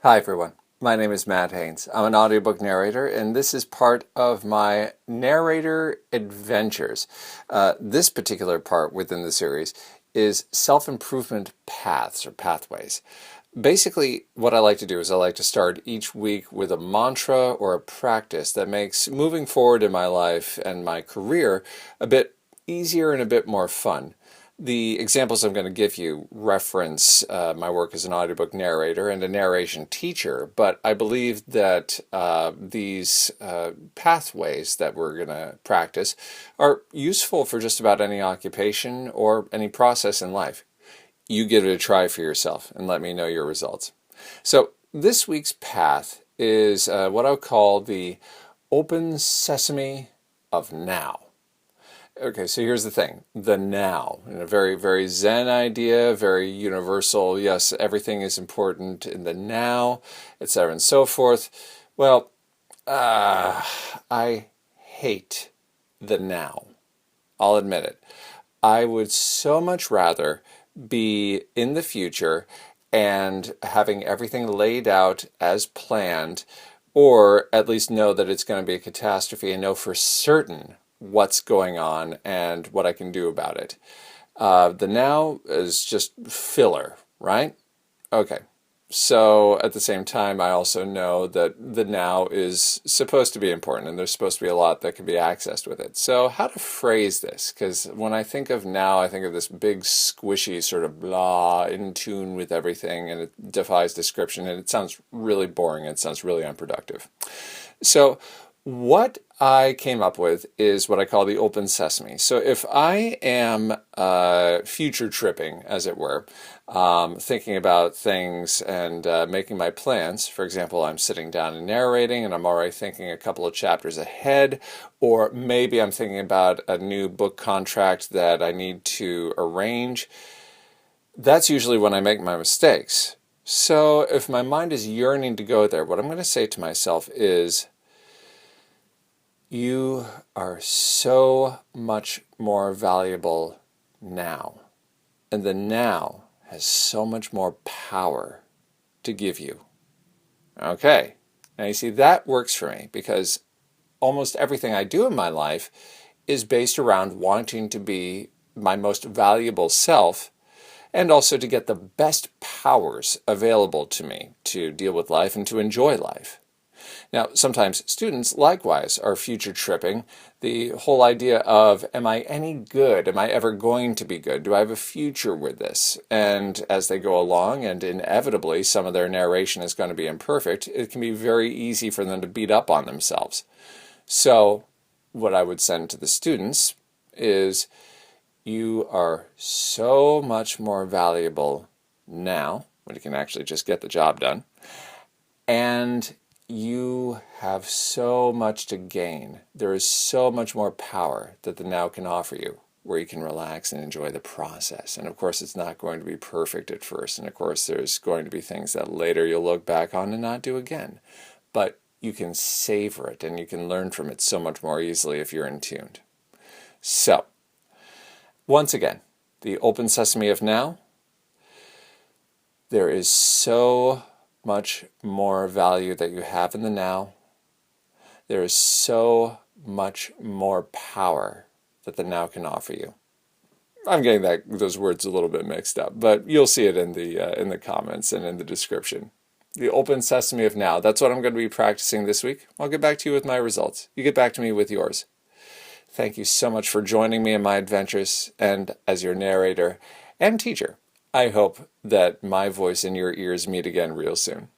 Hi everyone, my name is Matt Haynes. I'm an audiobook narrator and this is part of my narrator adventures. This particular part within the series is self-improvement paths or pathways. Basically, what I like to do is I like to start each week with a mantra or a practice that makes moving forward in my life and my career a bit easier and a bit more fun. The examples I'm going to give you reference my work as an audiobook narrator and a narration teacher, but I believe that these pathways that we're going to practice are useful for just about any occupation or any process in life. You give it a try for yourself and let me know your results. So this week's path is what I'll call the Open-Sesame of Now. Okay, so here's the thing, the now, a very, very Zen idea, very universal, yes, everything is important in the now, etc. and so forth. Well, I hate the now. I'll admit it. I would so much rather be in the future and having everything laid out as planned, or at least know that it's going to be a catastrophe and know for certain what's going on and what I can do about it. The now is just filler, right? Okay. So at the same time, I also know that the now is supposed to be important and there's supposed to be a lot that can be accessed with it. So how to phrase this? Because when I think of now, I think of this big squishy sort of blah, in tune with everything, and it defies description, and it sounds really boring, it sounds really unproductive. So what I came up with is what I call the open sesame. So if I am future tripping, as it were, thinking about things and making my plans, for example, I'm sitting down and narrating and I'm already thinking a couple of chapters ahead, or maybe I'm thinking about a new book contract that I need to arrange, that's usually when I make my mistakes. So if my mind is yearning to go there, what I'm going to say to myself is, you are so much more valuable now, and the now has so much more power to give you. Okay, now you see that works for me because almost everything I do in my life is based around wanting to be my most valuable self and also to get the best powers available to me to deal with life and to enjoy life. Now, sometimes students, likewise, are future tripping. The whole idea of, am I any good? Am I ever going to be good? Do I have a future with this? And as they go along, and inevitably some of their narration is going to be imperfect, it can be very easy for them to beat up on themselves. So what I would send to the students is, you are so much more valuable now, when you can actually just get the job done, and you have so much to gain. There is so much more power that the now can offer you, where you can relax and enjoy the process. And of course, it's not going to be perfect at first. And of course, there's going to be things that later you'll look back on and not do again. But you can savor it and you can learn from it so much more easily if you're in tuned. So, once again, the Open Sesame of Now. There is so much more value that you have in the now. There is so much more power that the now can offer you. I'm getting those words a little bit mixed up, but you'll see it in the comments and in the description. The Open Sesame of Now. That's what I'm going to be practicing this week. I'll get back to you with my results. You get back to me with yours. Thank you so much for joining me in my adventures, and as your narrator and teacher, I hope that my voice and your ears meet again real soon.